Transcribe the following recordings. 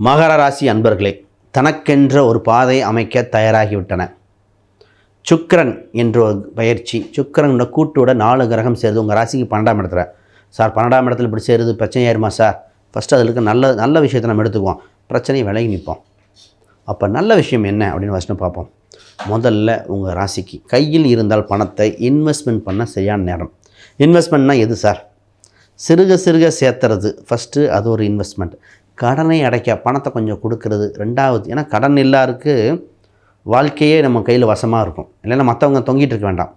மகர ராசி அன்பர்களே, தனக்கென்ற ஒரு பாதை அமைக்க தயாராகிவிட்டன. சுக்கிரன் என்ற ஒரு பயிற்சி, சுக்கிரனோட கூட்டோட 4 கிரகம் சேருது உங்கள் ராசிக்கு 12ஆம் இடத்துல. சார் 12ஆம் இடத்துல இப்படி சேருது பிரச்சனையாயிருமா சார்? ஃபஸ்ட்டு அதில் இருக்க நல்ல விஷயத்தை நம்ம எடுத்துக்குவோம், பிரச்சனையை விலகி நிற்போம். அப்போ நல்ல விஷயம் என்ன அப்படின்னு ஃபஸ்ட்டு பார்ப்போம். முதல்ல உங்கள் ராசிக்கு கையில் இருந்தால் பணத்தை இன்வெஸ்ட்மெண்ட் பண்ண சரியான நேரம். இன்வெஸ்ட்மெண்ட்னால் எது சார்? சிறுக சேர்த்துறது ஃபஸ்ட்டு, அது ஒரு இன்வெஸ்ட்மெண்ட். கடனை அடைக்க பணத்தை கொஞ்சம் கொடுக்கறது ரெண்டாவது. ஏன்னா கடன் எல்லாருக்கு வாழ்க்கையே நம்ம கையில் வசமாக இருக்கும், இல்லைன்னா மற்றவங்க தொங்கிட்டு இருக்க வேண்டாம்.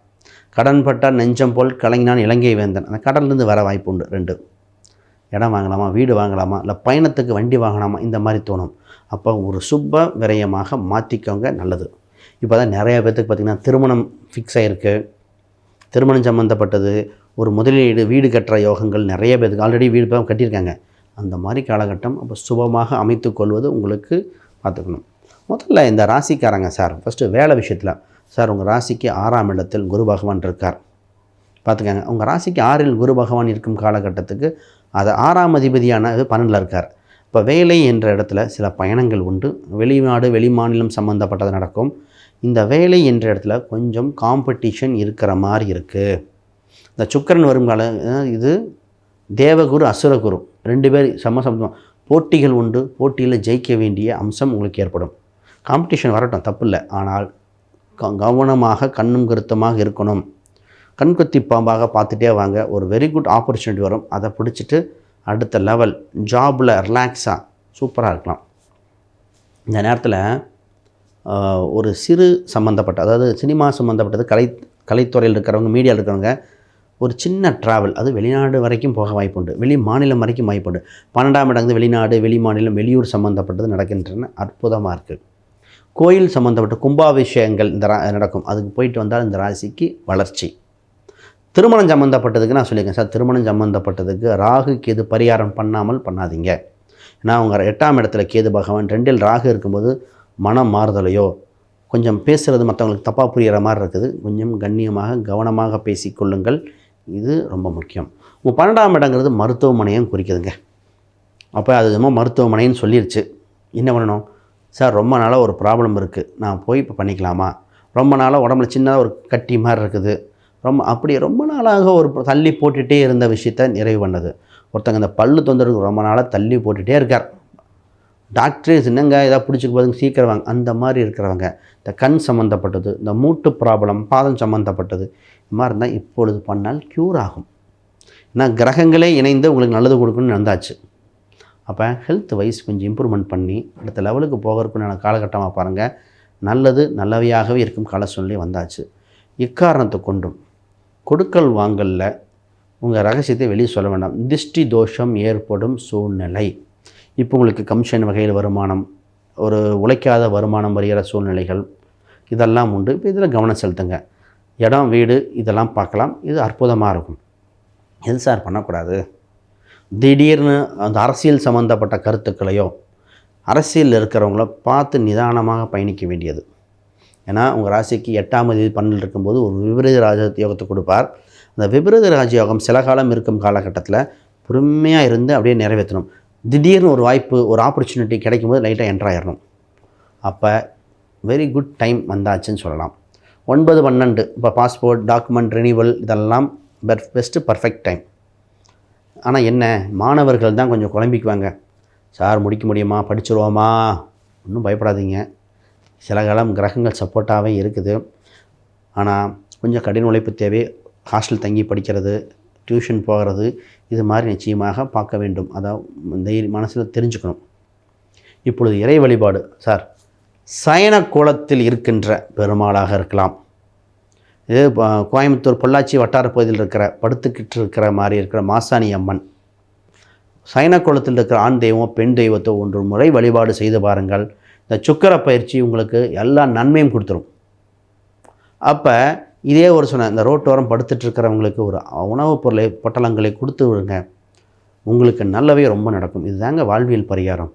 கடன் பட்டால் நெஞ்சம் போல் கலங்கினான் இலங்கை வேந்தன். அந்த கடன்லேருந்து வர வாய்ப்பு உண்டு. 2, இடம் வாங்கலாமா, வீடு வாங்கலாமா, இல்லை பயணத்துக்கு வண்டி வாங்கலாமா, இந்த மாதிரி தோணும். அப்போ ஒரு சுப விரயமாக மாற்றிக்கோங்க, நல்லது. இப்போ தான் நிறைய பேர்த்துக்கு பார்த்திங்கன்னா திருமணம் ஃபிக்ஸ் ஆகிருக்கு. திருமணம் சம்மந்தப்பட்டது, ஒரு முதலீடு, வீடு கட்டுற யோகங்கள் நிறைய பேருக்கு ஆல்ரெடி வீடு கட்டியிருக்காங்க. அந்த மாதிரி காலகட்டம். அப்போ சுபமாக அமைத்து கொள்வது உங்களுக்கு பார்த்துக்கணும். முதல்ல இந்த ராசிக்காரங்க சார் ஃபஸ்ட்டு வேலை விஷயத்தில், சார் உங்கள் ராசிக்கு 6ஆம் இடத்தில் குரு பகவான் இருக்கார் பார்த்துக்கங்க. உங்கள் ராசிக்கு 6இல் குரு பகவான் இருக்கும் காலகட்டத்துக்கு அது 6ஆம் அதிபதியான 12இல் இருக்கார். இப்போ வேலை என்ற இடத்துல சில பயணங்கள் உண்டு. வெளிநாடு வெளிமாநிலம் சம்மந்தப்பட்டது நடக்கும். இந்த வேலை என்ற இடத்துல கொஞ்சம் காம்படிஷன் இருக்கிற மாதிரி இருக்குது. இந்த சுக்கிரன் வரும் கால இது தேவகுரு அசுரகுரு 2 பேர் சமசமம் போட்டிகள் உண்டு. போட்டியில் ஜெயிக்க வேண்டிய அம்சம் உங்களுக்கு ஏற்படும். காம்படிஷன் வரட்டும், தப்பு இல்லை. ஆனால் கவனமாக கண்ணும் கருத்தமாக இருக்கணும். கண்கொத்தி பாம்பாக பார்த்துட்டே வாங்க. ஒரு வெரி குட் ஆப்பர்ச்சுனிட்டி வரும், அதை பிடிச்சிட்டு அடுத்த லெவல் ஜாபில் ரிலாக்ஸாக சூப்பராக இருக்கலாம். இந்த நேரத்தில் ஒரு சிறு சம்மந்தப்பட்ட, அதாவது சினிமா சம்மந்தப்பட்டது, கலைத்துறையில் இருக்கிறவங்க, மீடியாவில் இருக்கிறவங்க ஒரு சின்ன ட்ராவல், அது வெளிநாடு வரைக்கும் போக வாய்ப்புண்டு, வெளி மாநிலம் வரைக்கும் வாய்ப்புண்டு. 12ஆம் இடங்கு வெளிநாடு வெளிமாநிலம் வெளியூர் சம்மந்தப்பட்டது நடக்கின்றன. அற்புதமாக இருக்குது. கோயில் சம்மந்தப்பட்ட கும்பாபிஷேகங்கள் இந்த நடக்கும். அதுக்கு போயிட்டு வந்தால் இந்த ராசிக்கு வளர்ச்சி. திருமணம் சம்மந்தப்பட்டதுக்கு நான் சொல்லியிருக்கேன் சார், திருமணம் சம்மந்தப்பட்டதுக்கு ராகு கேது பரிகாரம் பண்ணாதீங்க. ஏன்னா அவங்க 8ஆம் இடத்துல கேது பகவான், 2இல் ராகு இருக்கும்போது மனம் மாறுதலையோ, கொஞ்சம் பேசுகிறது மற்றவங்களுக்கு தப்பாக புரிகிற மாதிரி இருக்குது. கொஞ்சம் கண்ணியமாக கவனமாக பேசிக்கொள்ளுங்கள். இது ரொம்ப முக்கியம். உங்கள் 12ஆம் இடங்கிறது மருத்துவமனையும் குறிக்குதுங்க. அப்போ அது என்னமோ மருத்துவமனைன்னு சொல்லிடுச்சு. என்ன பண்ணணும் சார்? ரொம்ப நாளாக ஒரு ப்ராப்ளம் இருக்குது, நான் போய் இப்போ பண்ணிக்கலாமா? ரொம்ப நாளாக உடம்புல சின்னதாக ஒரு கட்டி மாதிரி இருக்குது, ரொம்ப நாளாக ஒரு தள்ளி போட்டுகிட்டே இருந்த விஷயத்தை நிறைவு பண்ணது. ஒருத்தங்க இந்த பல்லு தொந்தரவு ரொம்ப நாளாக தள்ளி போட்டுகிட்டே இருக்கார். டாக்டரே என்னங்க ஏதாவது பிடிச்சிக்கு போதுங்க சீக்கிரம் வாங்க, அந்த மாதிரி இருக்கிறவங்க, இந்த கண் சம்மந்தப்பட்டது, இந்த மூட்டு ப்ராப்ளம், பாதம் சம்மந்தப்பட்டது, இது மாதிரி இருந்தால் இப்பொழுது பண்ணால் க்யூர் ஆகும். ஏன்னா கிரகங்களே இணைந்து உங்களுக்கு நல்லது கொடுக்கணும்னு நடந்தாச்சு. அப்போ ஹெல்த் வைஸ் கொஞ்சம் இம்ப்ரூவ்மெண்ட் பண்ணி அடுத்த லெவலுக்கு போகிறதுக்குண்டான காலகட்டமாக பாருங்கள். நல்லவையாகவே இருக்கும் கால சூழ்நிலை வந்தாச்சு. இக்காரணத்தை கொண்டும் கொடுக்கல் வாங்கலில் உங்கள் ரகசியத்தை வெளியே சொல்ல வேண்டாம். திருஷ்டி தோஷம் ஏற்படும் சூழ்நிலை. இப்போ உங்களுக்கு கமிஷன் வகையில் வருமானம், ஒரு உழைக்காத வருமானம் வருகிற சூழ்நிலைகள் இதெல்லாம் உண்டு. இப்போ இதில் கவனம் செலுத்துங்க. இடம் வீடு இதெல்லாம் பார்க்கலாம். இது அற்புதமாக இருக்கும். எது சார் பண்ணக்கூடாது? திடீர்னு அந்த அரசியல் சம்மந்தப்பட்ட கருத்துக்களையோ, அரசியல் இருக்கிறவங்கள பார்த்து நிதானமாக பயணிக்க வேண்டியது. ஏன்னா உங்கள் ராசிக்கு 8ஆம் தேதி 12 இருக்கும்போது ஒரு விபரீத ராஜயோகத்தை கொடுப்பார். அந்த விபரீத ராஜயோகம் சில காலம் இருக்கும் காலகட்டத்தில் பொறுமையாக இருந்து அப்படியே நிறைவேற்றணும். திடீர்னு ஒரு வாய்ப்பு, ஒரு ஆப்பர்ச்சுனிட்டி கிடைக்கும்போது லைட்டாக என்ட்ராயிடணும். அப்போ வெரி குட் டைம் வந்தாச்சுன்னு சொல்லலாம். 9, 12 இப்போ பாஸ்போர்ட் டாக்குமெண்ட் ரினிவல் இதெல்லாம் பெஸ்ட்டு பர்ஃபெக்ட் டைம். ஆனால் என்ன, மாணவர்கள் தான் கொஞ்சம் குழம்பிக்குவாங்க. சார் முடிக்க முடியுமா, படிச்சுருவோமா? ஒன்றும் பயப்படாதீங்க. சில காலம் கிரகங்கள் சப்போர்ட்டாகவே இருக்குது. ஆனால் கொஞ்சம் கடின உழைப்பு தேவை. ஹாஸ்டல் தங்கி படிக்கிறது, டியூஷன் போகிறது, இது மாதிரி நிச்சயமாக பார்க்க வேண்டும். அதாவது மனசில் தெரிஞ்சுக்கணும். இப்பொழுது இறை வழிபாடு சார், சயன கோலத்தில் இருக்கின்ற பெருமாளாக இருக்கலாம். இது கோயம்புத்தூர் பொள்ளாச்சி வட்டார பகுதியில் இருக்கிற படுத்துக்கிட்டு இருக்கிற மாதிரி இருக்கிற மாசாணி அம்மன், சயன கோலத்தில் இருக்கிற ஆண் தெய்வம் பெண் தெய்வத்தை 1 முறை வழிபாடு செய்து பாருங்கள். இந்த சுக்கிர பயிற்சி உங்களுக்கு எல்லா நன்மையும் கொடுத்துரும். அப்போ இதே ஒரு இந்த ரோட்டோரம் படுத்துட்ருக்கிறவங்களுக்கு ஒரு உணவுப் பொருளை பொட்டலங்களை கொடுத்து விடுங்க. உங்களுக்கு நல்லவே ரொம்ப நடக்கும். இதுதாங்க வாழ்வியல் பரிகாரம்.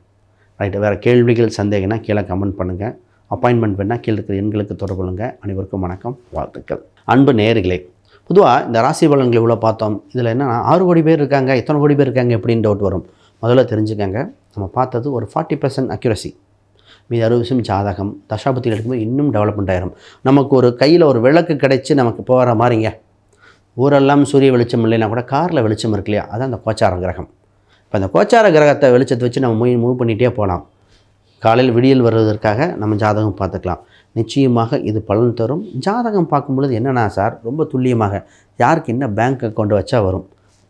ரைட்டு. வேறு கேள்விகள் சந்தேகம்னா கீழே கமெண்ட் பண்ணுங்கள். அப்பாயின்மெண்ட் வேணால் கீழே இருக்கிற எண்களுக்கு தொடர்பு கொள்ளுங்கள். அனைவருக்கும் வணக்கம், வாழ்த்துக்கள். அன்பு நேயர்களே, பொதுவாக இந்த ராசி பலன்கள் இவ்வளோ பார்த்தோம். இதில் என்னென்னா 6 கோடி பேர் இருக்காங்க, எத்தனை கோடி பேர் இருக்காங்க எப்படின்னு டவுட் வரும். முதல்ல தெரிஞ்சுக்கங்க, நம்ம பார்த்தது ஒரு 40% அக்யூரசி. மீது 60% ஜாதகம். தசாபுத்தியில் எடுக்கும்போது இன்னும் டெவலப்மெண்ட் ஆயிரும். நமக்கு ஒரு கையில் ஒரு விளக்கு கிடைச்சி நமக்கு போகிற மாதிரிங்க. ஊரெல்லாம் சூரிய வெளிச்சம் இல்லைன்னா கூட காரில் வெளிச்சம் இருக்கு இல்லையா, அதான் அந்த கோச்சார கிரகம். இப்போ அந்த கோச்சார கிரகத்தை வெளிச்சத்தை வச்சு நம்ம மூவ் பண்ணிகிட்டே போகலாம். காலையில் விடியல் வருவதற்காக நம்ம ஜாதகம் பார்த்துக்கலாம். நிச்சயமாக இது பலன் தரும். ஜாதகம் பார்க்கும்பொழுது என்னென்னா சார், ரொம்ப துல்லியமாக யாருக்கு என்ன பேங்க் அக்கௌண்ட் வச்சா வரும்,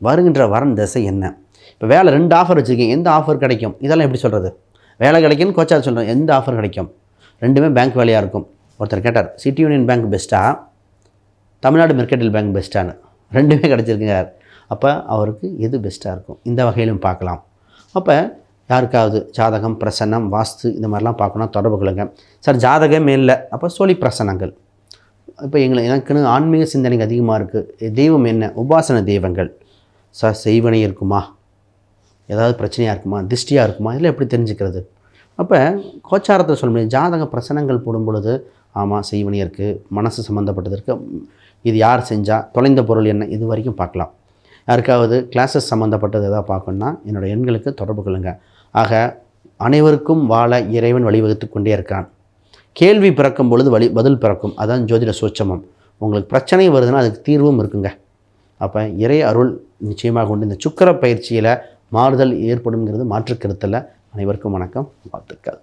வருகின்ற வரன் திசை என்ன, இப்போ வேலை 2 ஆஃபர் வச்சுருக்கீங்க, எந்த ஆஃபர் கிடைக்கும், இதெல்லாம் எப்படி சொல்கிறது? வேலை கிடைக்கும்னு கோச்சார் சொல்கிறேன், எந்த ஆஃபர் கிடைக்கும், 2மே பேங்க் வேலையாக இருக்கும். ஒருத்தர் கேட்டார், சிட்டி யூனியன் பேங்க் பெஸ்ட்டாக, தமிழ்நாடு மெர்கடைல் பேங்க் பெஸ்ட்டான்னு. 2மே கிடச்சிருக்குங்க. அப்போ அவருக்கு எது பெஸ்ட்டாக இருக்கும், இந்த வகையிலும் பார்க்கலாம். அப்போ யாருக்காவது ஜாதகம், பிரசன்னம், வாஸ்து இந்த மாதிரிலாம் பார்க்கணும், தொடர்பு கொள்ளுங்க. சார் ஜாதகமே இல்லை, அப்போ சோழி பிரசனங்கள். இப்போ எனக்குன்னு ஆன்மீக சிந்தனைக்கு அதிகமாக இருக்குது. தெய்வம் என்ன, உபாசன தெய்வங்கள். சார் செய்வனை இருக்குமா, ஏதாவது பிரச்சனையாக இருக்குமா, திஷ்டியாக இருக்குமா, இதெல்லாம் எப்படி தெரிஞ்சுக்கிறது? அப்போ கோச்சாரத்தில் சொல்ல முடியும். ஜாதக பிரசனங்கள் போடும் பொழுது ஆமாம் செய்வனி இருக்குது, மனசு சம்மந்தப்பட்டது இருக்குது, இது யார் செஞ்சால், தொலைந்த பொருள் என்ன, இது வரைக்கும் பார்க்கலாம். யாருக்காவது கிளாஸஸ் சம்மந்தப்பட்டது எதாவது பார்க்கணுன்னா என்னோடய எண்களுக்கு தொடர்பு கொள்ளுங்கள். ஆக அனைவருக்கும் வாழ இறைவன் வழிவகுத்து கொண்டே இருக்கான். கேள்வி பிறக்கும் பொழுது பதில் பிறக்கும். அதான் ஜோதிட சூட்சமம். உங்களுக்கு பிரச்சனை வருதுன்னா அதுக்கு தீர்வும் இருக்குங்க. அப்போ இறை அருள் நிச்சயமாக உண்டு. இந்த சுக்கிர பயிற்சியில் மாறுதல் ஏற்படுங்கிறது மாற்று கருத்தில். அனைவருக்கும் வணக்கம், வாழ்த்துக்கள்.